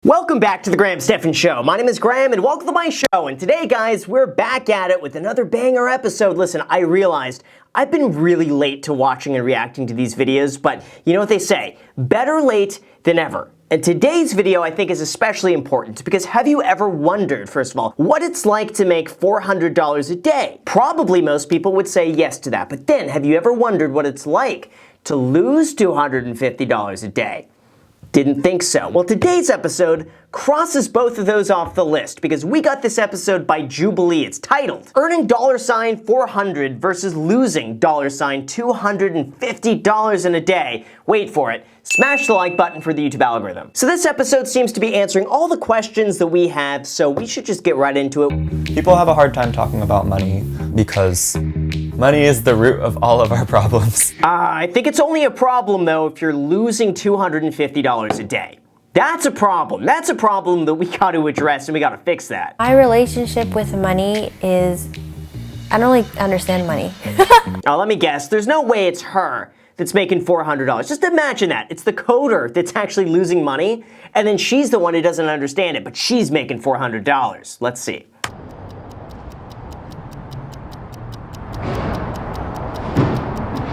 Welcome back to the Graham Stephan Show. My name is Graham and welcome to my show. And today, guys, we're back at it with another banger episode. Listen, I realized I've been really late to watching and reacting to these videos, but you know what they say, better late than ever. And today's video, I think, is especially important because have you ever wondered, first of all, what it's like to make $400 a day? Probably most people would say yes to that, but then have you ever wondered what it's like to lose $250 a day? Didn't think so. Well, today's episode crosses both of those off the list because we got this episode by Jubilee. It's titled, Earning $400 versus Losing $250 in a Day. Wait for it. Smash the like button for the YouTube algorithm. So this episode seems to be answering all the questions that we have, so we should just get right into it. People have a hard time talking about money because money is the root of all of our problems. I think it's only a problem, though, if you're losing $250 a day. That's a problem. That's a problem that we got to address, and we got to fix that. My relationship with money is, I don't really understand money. Now, let me guess. There's no way it's her that's making $400. Just imagine that. It's the coder that's actually losing money, and then she's the one who doesn't understand it, but she's making $400. Let's see.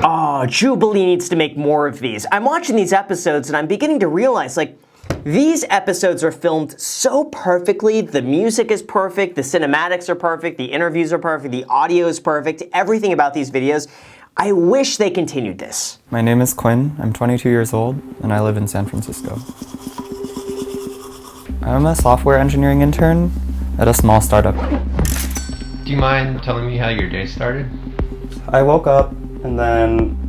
Oh, Jubilee needs to make more of these. I'm watching these episodes and I'm beginning to realize, like, these episodes are filmed so perfectly. The music is perfect, the cinematics are perfect, the interviews are perfect, the audio is perfect, everything about these videos. I wish they continued this. My name is Quinn, I'm 22 years old, and I live in San Francisco. I'm a software engineering intern at a small startup. Do you mind telling me how your day started? I woke up and then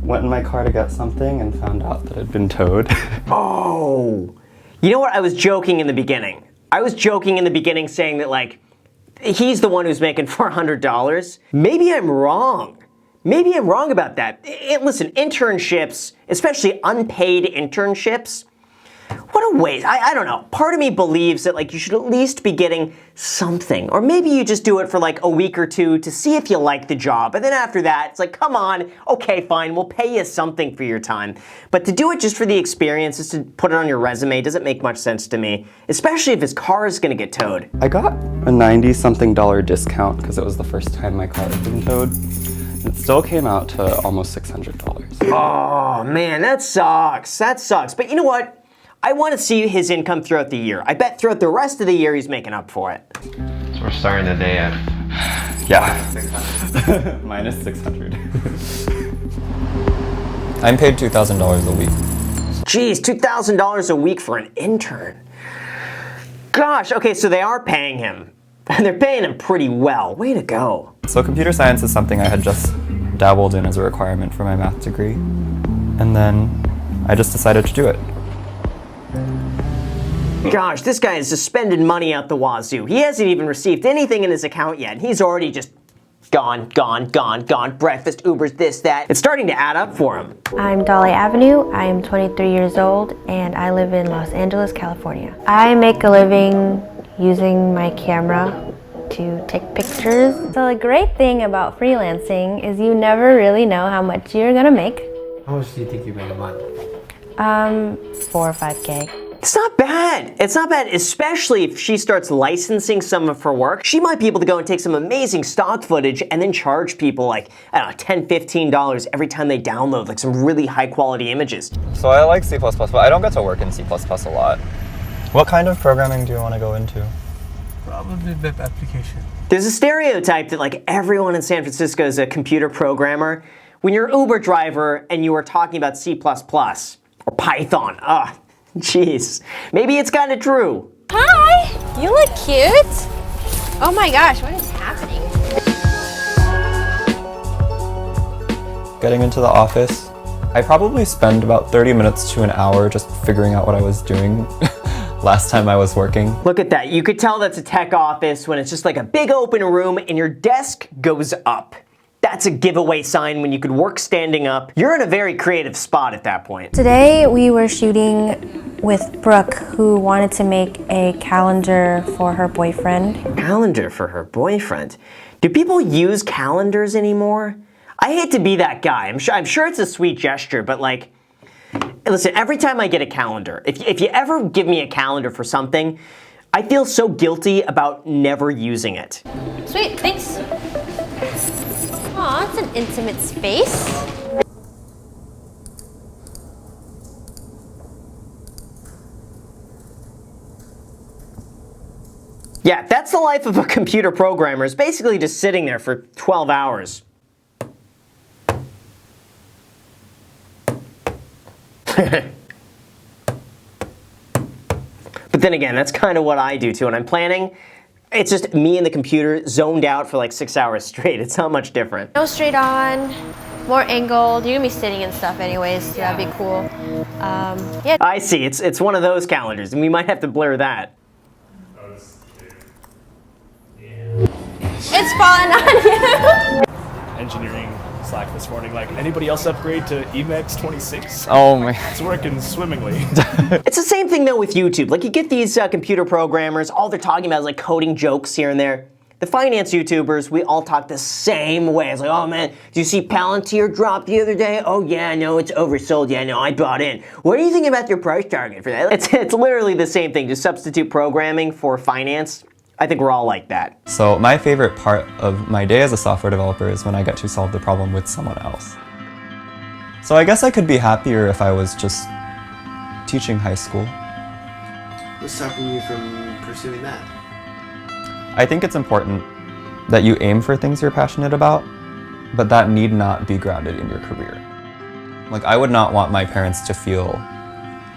went in my car to get something and found out that it had been towed. Oh, you know what? I was joking in the beginning. I was joking in the beginning saying that, like, he's the one who's making $400. Maybe I'm wrong. Maybe I'm wrong about that. Listen, internships, especially unpaid internships, what a waste. I don't know. Part of me believes that, like, you should at least be getting something. Or maybe you just do it for like a week or two to see if you like the job. And then after that, it's like, come on, okay, fine, we'll pay you something for your time. But to do it just for the experience, just to put it on your resume, doesn't make much sense to me. Especially if his car is gonna get towed. I got a $90-something discount because it was the first time my car had been towed. It still came out to almost $600. Oh man, that sucks. That sucks. But you know what? I want to see his income throughout the year. I bet throughout the rest of the year he's making up for it. So we're starting the day at... Yeah. Minus 600. I'm paid $2,000 a week. Geez, $2,000 a week for an intern. Gosh, okay, so they are paying him. And they're paying him pretty well. Way to go. So computer science is something I had just dabbled in as a requirement for my math degree. And then I just decided to do it. Gosh, this guy is just spending money out the wazoo. He hasn't even received anything in his account yet, and he's already just gone. Breakfast, Ubers, this, that. It's starting to add up for him. I'm Dolly Avenue, I am 23 years old, and I live in Los Angeles, California. I make a living using my camera to take pictures. So the great thing about freelancing is you never really know how much you're gonna make. How much do you think you make a month? 4 or 5K. It's not bad. It's not bad, especially if she starts licensing some of her work. She might be able to go and take some amazing stock footage and then charge people like, I don't know, $10, $15 every time they download like some really high quality images. So I like C++, but I don't get to work in C++ a lot. What kind of programming do you want to go into? Probably web application. There's a stereotype that like everyone in San Francisco is a computer programmer. When you're an Uber driver and you are talking about C++ or Python, jeez. Maybe it's kind of true. Hi! You look cute! Oh my gosh, what is happening? Getting into the office, I probably spend about 30 minutes to an hour just figuring out what I was doing last time I was working. Look at that. You could tell that's a tech office when it's just like a big open room and your desk goes up. That's a giveaway sign when you could work standing up. You're in a very creative spot at that point. Today we were shooting with Brooke, who wanted to make a calendar for her boyfriend. Calendar for her boyfriend? Do people use calendars anymore? I hate to be that guy. I'm sure it's a sweet gesture, but like, Listen, every time I get a calendar, if you ever give me a calendar for something, I feel so guilty about never using it. Sweet, thanks. Aw, it's an intimate space. Yeah, that's the life of a computer programmer, is basically just sitting there for 12 hours. But then again, that's kind of what I do too. When I'm planning, it's just me and the computer zoned out for like 6 hours straight. It's not much different. No straight on, more angled. You're gonna be sitting and stuff anyways, so that'd be cool. Yeah. I see, it's one of those calendars, and we might have to blur that. It's falling on you. Engineering Slack this morning. Like, anybody else upgrade to Emacs 26? Oh my. It's working swimmingly. It's the same thing though with YouTube. Like you get these computer programmers, all they're talking about is like coding jokes here and there. The finance YouTubers, we all talk the same way. It's like, oh man, did you see Palantir drop the other day? Oh yeah, no, it's oversold. Yeah, no, I bought in. What do you think about your price target for that? It's literally the same thing, just substitute programming for finance. I think we're all like that. So my favorite part of my day as a software developer is when I get to solve the problem with someone else. So I guess I could be happier if I was just teaching high school. What's stopping you from pursuing that? I think it's important that you aim for things you're passionate about, but that need not be grounded in your career. Like, I would not want my parents to feel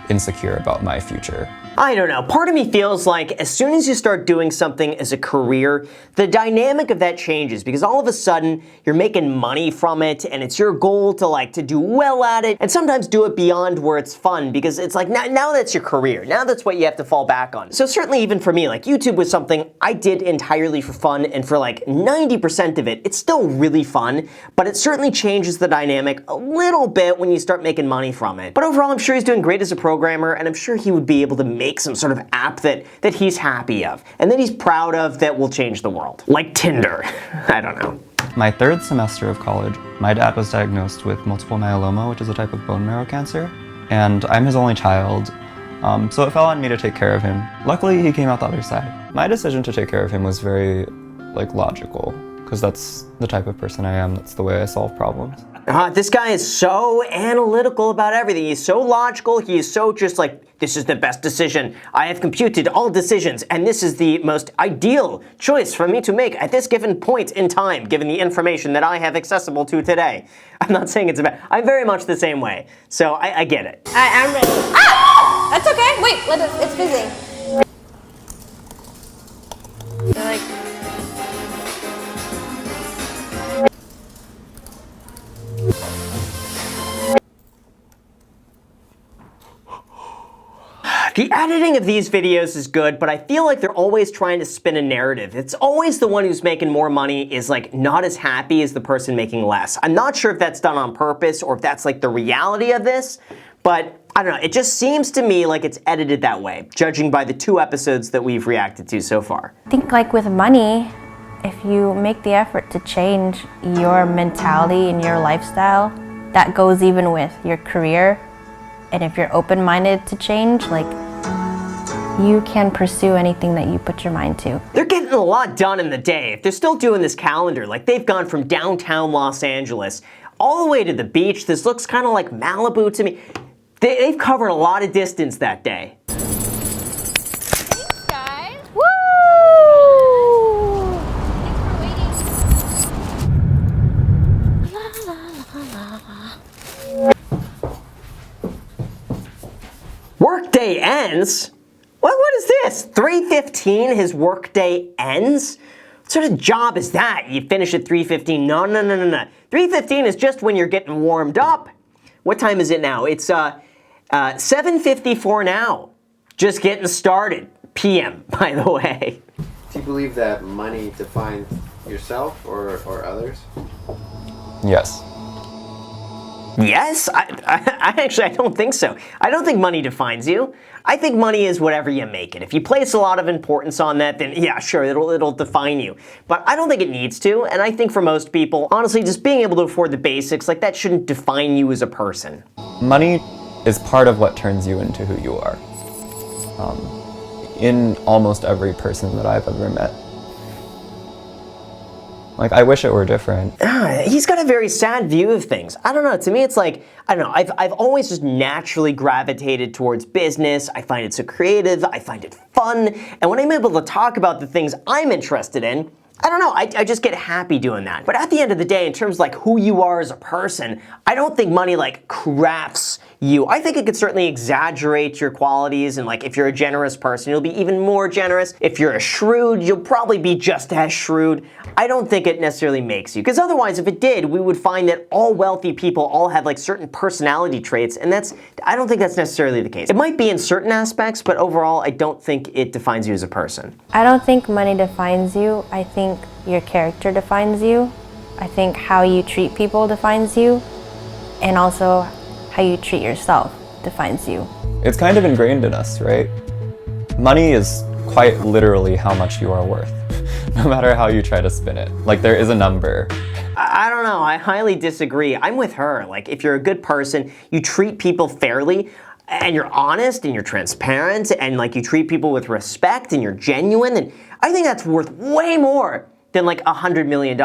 insecure about my future. I don't know, part of me feels like as soon as you start doing something as a career, the dynamic of that changes because all of a sudden you're making money from it and it's your goal to do well at it and sometimes do it beyond where it's fun because it's like now that's your career, now that's what you have to fall back on. So certainly even for me, like YouTube was something I did entirely for fun and for like 90% of it, it's still really fun, but it certainly changes the dynamic a little bit when you start making money from it. But overall, I'm sure he's doing great as a programmer and I'm sure he would be able to make some sort of app that he's happy of and that he's proud of that will change the world. Like Tinder. I don't know. My third semester of college, my dad was diagnosed with multiple myeloma, which is a type of bone marrow cancer, and I'm his only child, so it fell on me to take care of him. Luckily, he came out the other side. My decision to take care of him was very, logical, because that's the type of person I am, that's the way I solve problems. This guy is so analytical about everything. He's so logical. He is so just like, this is the best decision. I have computed all decisions, and this is the most ideal choice for me to make at this given point in time, given the information that I have accessible to today. I'm not saying it's bad. I'm very much the same way. So I get it. I'm ready. Ah! That's okay. Wait, it's busy. They're like, the editing of these videos is good, but I feel like they're always trying to spin a narrative. It's always the one who's making more money is not as happy as the person making less. I'm not sure if that's done on purpose or if that's the reality of this, but I don't know. It just seems to me like it's edited that way, judging by the 2 episodes that we've reacted to so far. I think with money, if you make the effort to change your mentality and your lifestyle, that goes even with your career. And if you're open-minded to change, you can pursue anything that you put your mind to. They're getting a lot done in the day. If they're still doing this calendar, they've gone from downtown Los Angeles all the way to the beach. This looks kind of like Malibu to me. They've covered a lot of distance that day. thanks, guys. Woo! Thanks for waiting. Workday ends? What is this? 3:15 his workday ends? What sort of job is that? You finish at 3:15? No. 3:15 is just when you're getting warmed up. What time is it now? It's 7:54 now. Just getting started. PM, by the way. Do you believe that money defines yourself or others? Yes. Yes? I don't think so. I don't think money defines you. I think money is whatever you make it. If you place a lot of importance on that, then yeah, sure, it'll define you. But I don't think it needs to, and I think for most people, honestly, just being able to afford the basics, that shouldn't define you as a person. Money is part of what turns you into who you are. In almost every person that I've ever met. Like, I wish it were different. He's got a very sad view of things. I don't know, to me it's like, I don't know, I've always just naturally gravitated towards business. I find it so creative, I find it fun, and when I'm able to talk about the things I'm interested in, I don't know, I just get happy doing that. But at the end of the day, in terms of like who you are as a person, I don't think money like crafts you. I think it could certainly exaggerate your qualities, and like if you're a generous person, you'll be even more generous. If you're a shrewd, you'll probably be just as shrewd. I don't think it necessarily makes you, because otherwise if it did, we would find that all wealthy people all have like certain personality traits, and I don't think that's necessarily the case. It might be in certain aspects, but overall I don't think it defines you as a person. I don't think money defines you. I think your character defines you. I think how you treat people defines you, and also how you treat yourself defines you. It's kind of ingrained in us, right? Money is quite literally how much you are worth, no matter how you try to spin it. Like, there is a number. I don't know, I highly disagree. I'm with her. Like, if you're a good person, you treat people fairly, and you're honest, and you're transparent, and like you treat people with respect, and you're genuine, and I think that's worth way more than like $100 million.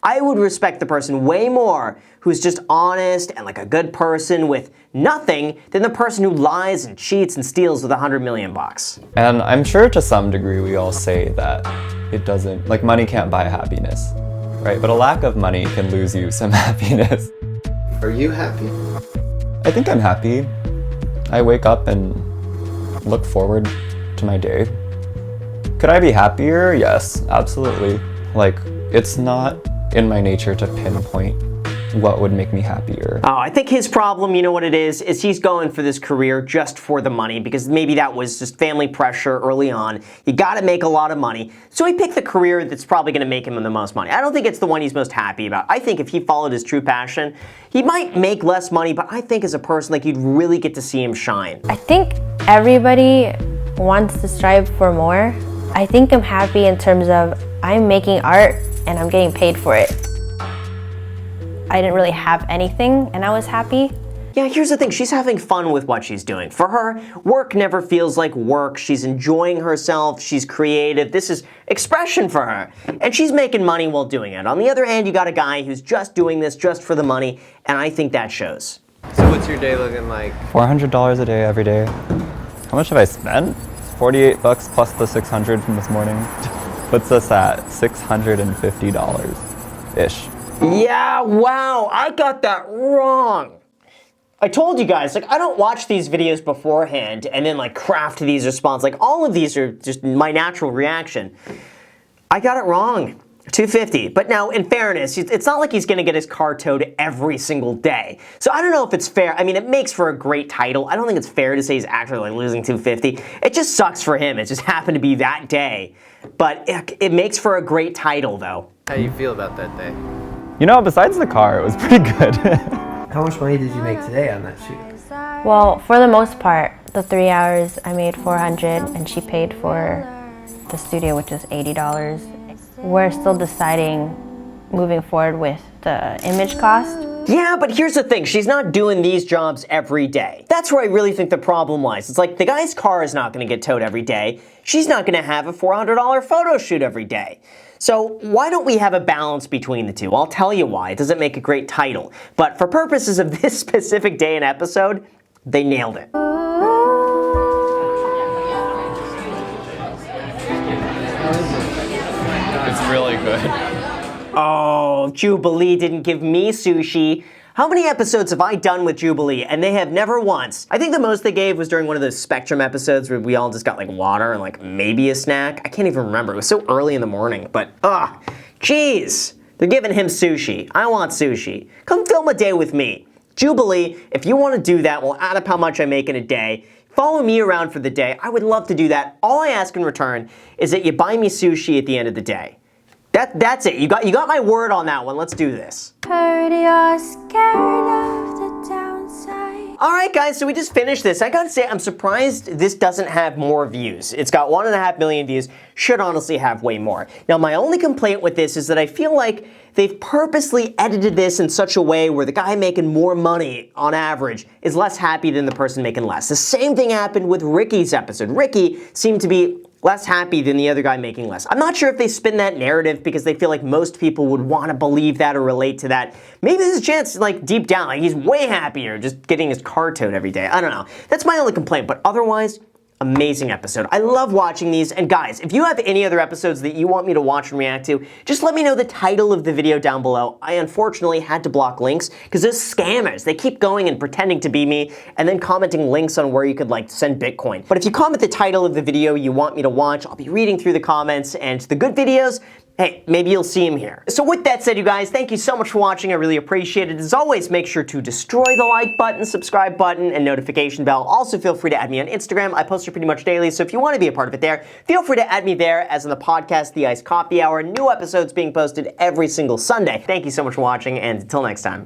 I would respect the person way more who's just honest and like a good person with nothing than the person who lies and cheats and steals with $100 million bucks. And I'm sure to some degree we all say that it doesn't, like, money can't buy happiness, right? But a lack of money can lose you some happiness. Are you happy? I think I'm happy. I wake up and look forward to my day. Could I be happier? Yes, absolutely. Like, it's not in my nature to pinpoint what would make me happier. Oh, I think his problem, you know what it is he's going for this career just for the money, because maybe that was just family pressure early on. You gotta make a lot of money. So he picked the career that's probably gonna make him the most money. I don't think it's the one he's most happy about. I think if he followed his true passion, he might make less money, but I think as a person, like, you'd really get to see him shine. I think everybody wants to strive for more. I think I'm happy in terms of I'm making art and I'm getting paid for it. I didn't really have anything and I was happy. Yeah, here's the thing, she's having fun with what she's doing. For her, work never feels like work. She's enjoying herself, she's creative. This is expression for her. And she's making money while doing it. On the other hand, you got a guy who's just doing this just for the money, and I think that shows. So what's your day looking like? $400 a day, every day. How much have I spent? 48 bucks plus the 600 from this morning. Puts us at $650-ish. Yeah, wow, I got that wrong. I told you guys, like, I don't watch these videos beforehand and then like craft these responses. Like, all of these are just my natural reaction. I got it wrong. $250. But now, in fairness, it's not like he's gonna get his car towed every single day. So I don't know if it's fair. I mean, it makes for a great title. I don't think it's fair to say he's actually like losing $250. It just sucks for him. It just happened to be that day. But it makes for a great title, though. How do you feel about that day? You know, besides the car, it was pretty good. How much money did you make today on that shoot? Well, for the most part, the 3 hours I made $400 and she paid for the studio, which is $80. We're still deciding moving forward with the image cost. Yeah, but here's the thing, she's not doing these jobs every day. That's where I really think the problem lies. It's like, the guy's car is not gonna get towed every day. She's not gonna have a $400 photo shoot every day. So why don't we have a balance between the two? I'll tell you why. It doesn't make a great title. But for purposes of this specific day and episode, they nailed it. It's really good. Oh, Jubilee didn't give me sushi. How many episodes have I done with Jubilee? And they have never once. I think the most they gave was during one of those Spectrum episodes where we all just got like water and like maybe a snack. I can't even remember. It was so early in the morning, but jeez. They're giving him sushi. I want sushi. Come film a day with me. Jubilee, if you want to do that, we'll add up how much I make in a day. Follow me around for the day. I would love to do that. All I ask in return is that you buy me sushi at the end of the day. That's it. You got my word on that one. Let's do this. Heard you're scared of the downside. All right, guys, so we just finished this. I gotta say, I'm surprised this doesn't have more views. It's got 1.5 million views. Should honestly have way more. Now, my only complaint with this is that I feel like they've purposely edited this in such a way where the guy making more money on average is less happy than the person making less. The same thing happened with Ricky's episode. Ricky seemed to be less happy than the other guy making less. I'm not sure if they spin that narrative because they feel like most people would want to believe that or relate to that. Maybe there's a chance, like, deep down, like, he's way happier just getting his car towed every day. I don't know. That's my only complaint, but otherwise, amazing episode. I love watching these, and guys, if you have any other episodes that you want me to watch and react to, just let me know the title of the video down below. I unfortunately had to block links because those scammers, they keep going and pretending to be me and then commenting links on where you could, like, send Bitcoin. But if you comment the title of the video you want me to watch, I'll be reading through the comments, and the good videos, hey, maybe you'll see him here. So with that said, you guys, thank you so much for watching. I really appreciate it. As always, make sure to destroy the like button, subscribe button, and notification bell. Also, feel free to add me on Instagram. I post it pretty much daily, so if you want to be a part of it there, feel free to add me there, as in the podcast, The Iced Coffee Hour. New episodes being posted every single Sunday. Thank you so much for watching, and until next time.